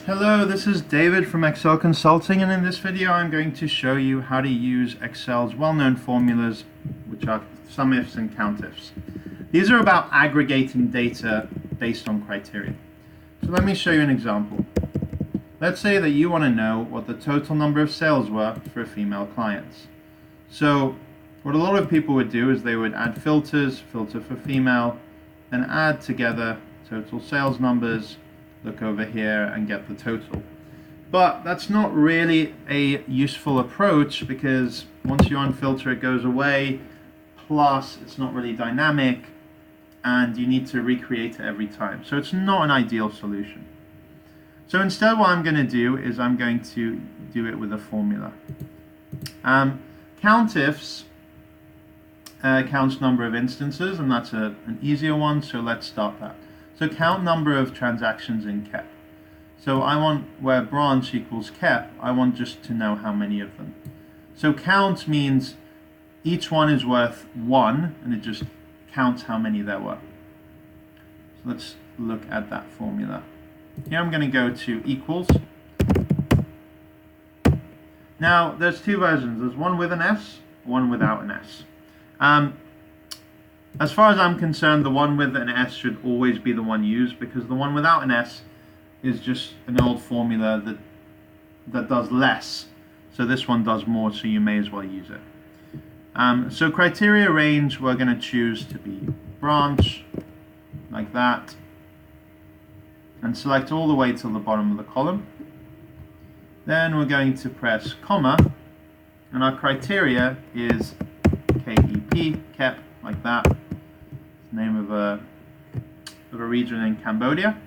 Hello, this is David from Excel Consulting, and in this video I'm going to show you how to use Excel's well-known formulas, which are SUMIFS and COUNTIFS. These are about aggregating data based on criteria. So let me show you an example. Let's say that you want to know what the total number of sales were for female clients. So what a lot of people would do is they would add filters, filter for female, and add together total sales numbers, look over here and get the total. But that's not really a useful approach because once you unfilter it goes away, plus it's not really dynamic and you need to recreate it every time. So it's not an ideal solution. So instead what I'm going to do is I'm going to do it with a formula. COUNTIFS counts number of instances, and that's an easier one, so let's start that. So count number of transactions in KEP. So I want where branch equals KEP, I want just to know how many of them. So count means each one is worth 1, and it just counts how many there were. So let's look at that formula. Here I'm going to go to equals. Now there's two versions. There's one with an S, one without an S. As far as I'm concerned, the one with an S should always be the one used, because the one without an S is just an old formula that does less. So this one does more, so you may as well use it. So criteria range, we're going to choose to be branch, like that, and select all the way till the bottom of the column. Then we're going to press comma, and our criteria is KEP, KEP, like that. Name of a region in Cambodia.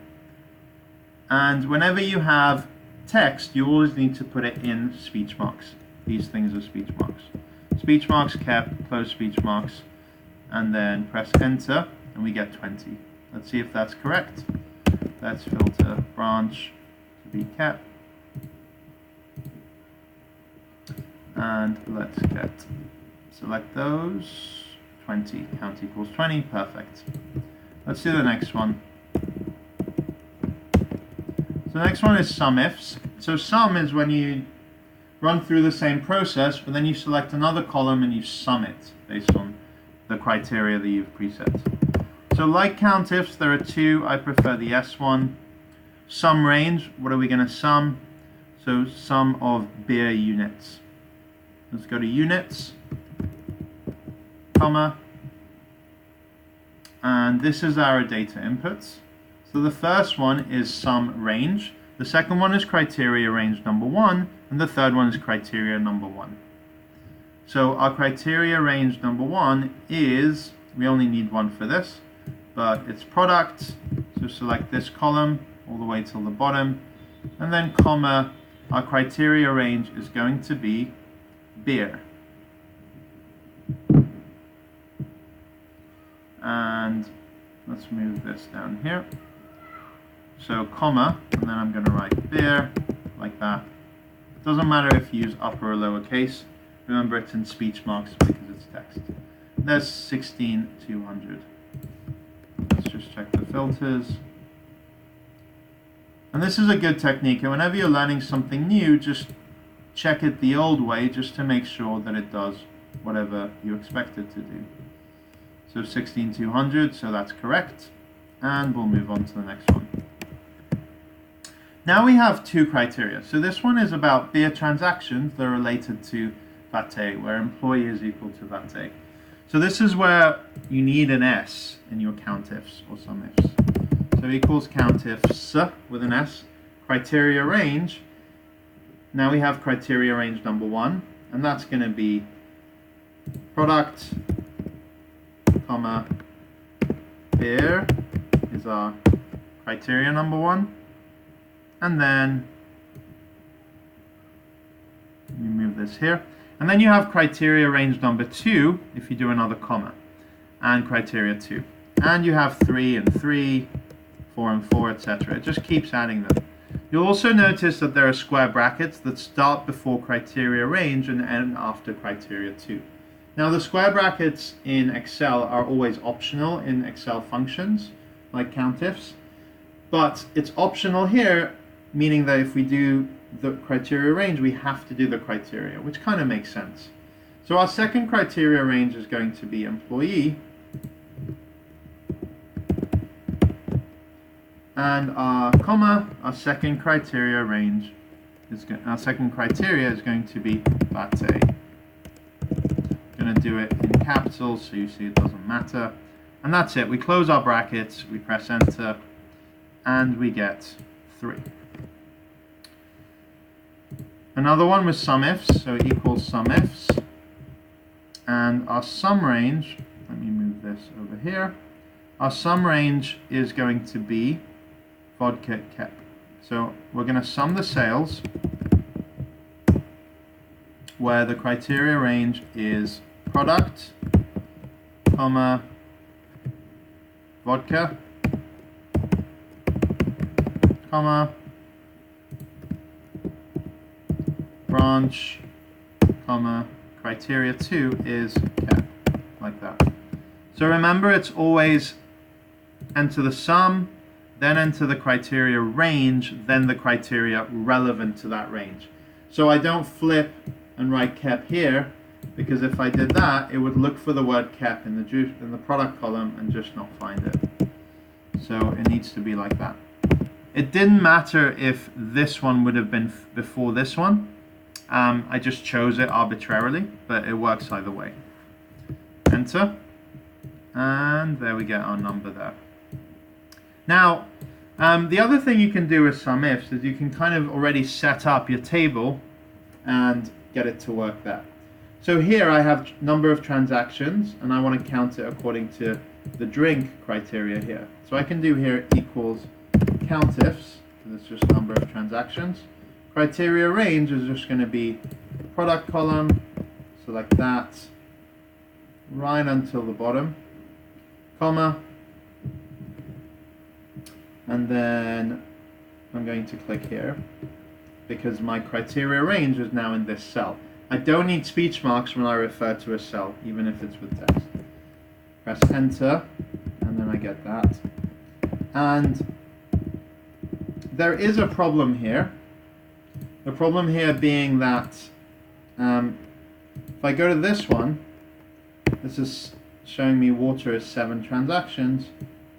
And whenever you have text, you always need to put it in speech marks. These things are speech marks. Speech marks, KEP, close speech marks, and then press enter, and we get 20. Let's see if that's correct. Let's filter branch to be KEP, and let's select those. 20, count equals 20, perfect. Let's do the next one. So the next one is SUMIFS. So sum is when you run through the same process, but then you select another column and you sum it based on the criteria that you've preset. So like COUNTIFS, there are two. I prefer the S one. Sum range, what are we going to sum? So sum of beer units. Let's go to units, comma, and this is our data inputs. So the first one is sum range, the second one is criteria range number 1, and the third one is criteria number 1. So our criteria range number 1 is, we only need one for this, but it's product, so select this column all the way till the bottom, and then comma, our criteria range is going to be beer. And let's move this down here. So comma, and then I'm going to write beer, like that. It doesn't matter if you use upper or lowercase. Remember, it's in speech marks because it's text. There's 16,200. Let's just check the filters. And this is a good technique. And whenever you're learning something new, just check it the old way just to make sure that it does whatever you expect it to do. So 16,200, so that's correct. And we'll move on to the next one. Now we have two criteria. So this one is about beer transactions that are related to VAT, where employee is equal to VAT. So this is where you need an S in your COUNTIFS or SUMIFS. So equals COUNTIFS with an S. Criteria range. Now we have criteria range number 1, and that's going to be product, comma, beer is our criteria number 1, and then you move this here, and then you have criteria range number 2 if you do another comma, and criteria 2, and you have 3 and 3, 4 and 4, etc. It just keeps adding them. You'll also notice that there are square brackets that start before criteria range and end after criteria 2. Now the square brackets in Excel are always optional in Excel functions like COUNTIFS, but it's optional here meaning that if we do the criteria range, we have to do the criteria, which kind of makes sense. So our second criteria range is going to be employee, and our second criteria range is our second criteria is going to be latte. Going to do it in capitals so you see it doesn't matter, and that's it. We close our brackets, we press enter, and we get 3. Another one with SUMIFS, so equals SUMIFS, and our sum range, let me move this over here, our sum range is going to be vodka kep. So we're going to sum the sales where the criteria range is product, comma, vodka, comma, branch, comma, criteria 2 is kep, like that. So remember, it's always enter the sum, then enter the criteria range, then the criteria relevant to that range. So I don't flip and write kep here, because if I did that, it would look for the word kep in the product column and just not find it. So it needs to be like that. It didn't matter if this one would have been before this one. I just chose it arbitrarily, but it works either way. Enter, and there we get our number there. Now, the other thing you can do with SUMIFS is you can kind of already set up your table and get it to work there. So here I have number of transactions, and I want to count it according to the drink criteria here. So I can do here equals COUNTIFS, because it's just number of transactions. Criteria range is just going to be product column, so like that, right until the bottom, comma, and then I'm going to click here because my criteria range is now in this cell. I don't need speech marks when I refer to a cell, even if it's with text. Press enter, and then I get that. And there is a problem here. The problem here being that if I go to this one, this is showing me water is 7 transactions,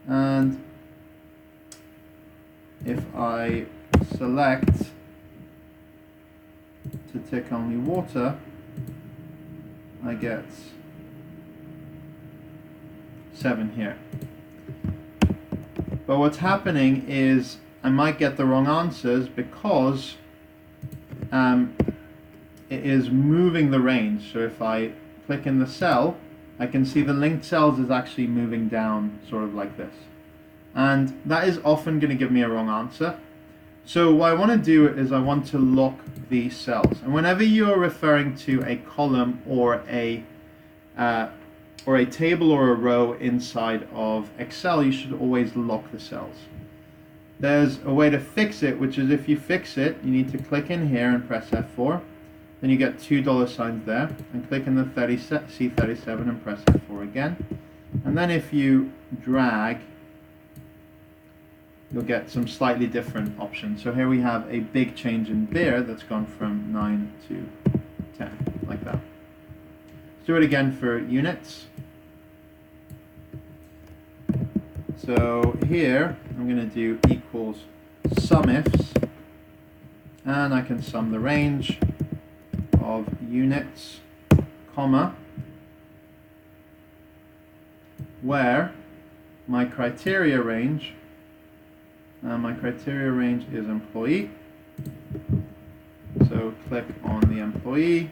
and if I select to tick only water, I get 7 here. But what's happening is I might get the wrong answers because it is moving the range. So if I click in the cell, I can see the linked cells is actually moving down sort of like this. And that is often going to give me a wrong answer. So what I want to do is I want to lock these cells. And whenever you're referring to a column or a table or a row inside of Excel, you should always lock the cells. There's a way to fix it, which is if you fix it, you need to click in here and press F4. Then you get $2 signs there, and click in the C37 and press F4 again. And then if you drag, you'll get some slightly different options. So here we have a big change in beer that's gone from 9 to 10, like that. Let's do it again for units. So here, I'm going to do equals SUMIFS, and I can sum the range of units, comma, where my criteria range is employee. So click on the employee,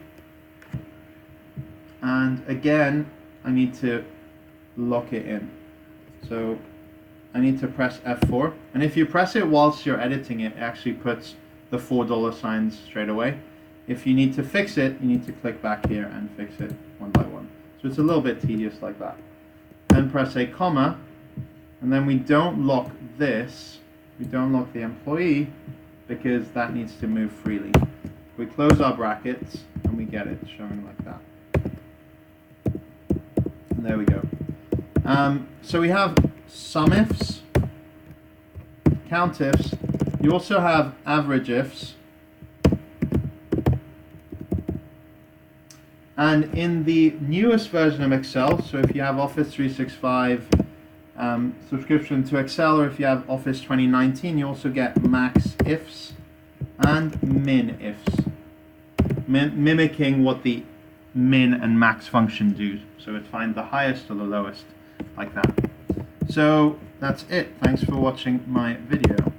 and again I need to lock it in. So I need to press F4, and if you press it whilst you're editing it, it actually puts the $4 signs straight away. If you need to fix it, you need to click back here and fix it one by one. So it's a little bit tedious like that. Then press a comma, and then we don't lock this, we don't lock the employee, because that needs to move freely. We close our brackets, and we get it showing like that. And there we go. So we have SUMIFS, COUNTIFS. You also have average ifs. And in the newest version of Excel, so if you have Office 365 subscription to Excel, or if you have Office 2019, you also get max ifs and min ifs, mimicking what the min and max function do. So it finds the highest or the lowest, like that. So that's it. Thanks for watching my video.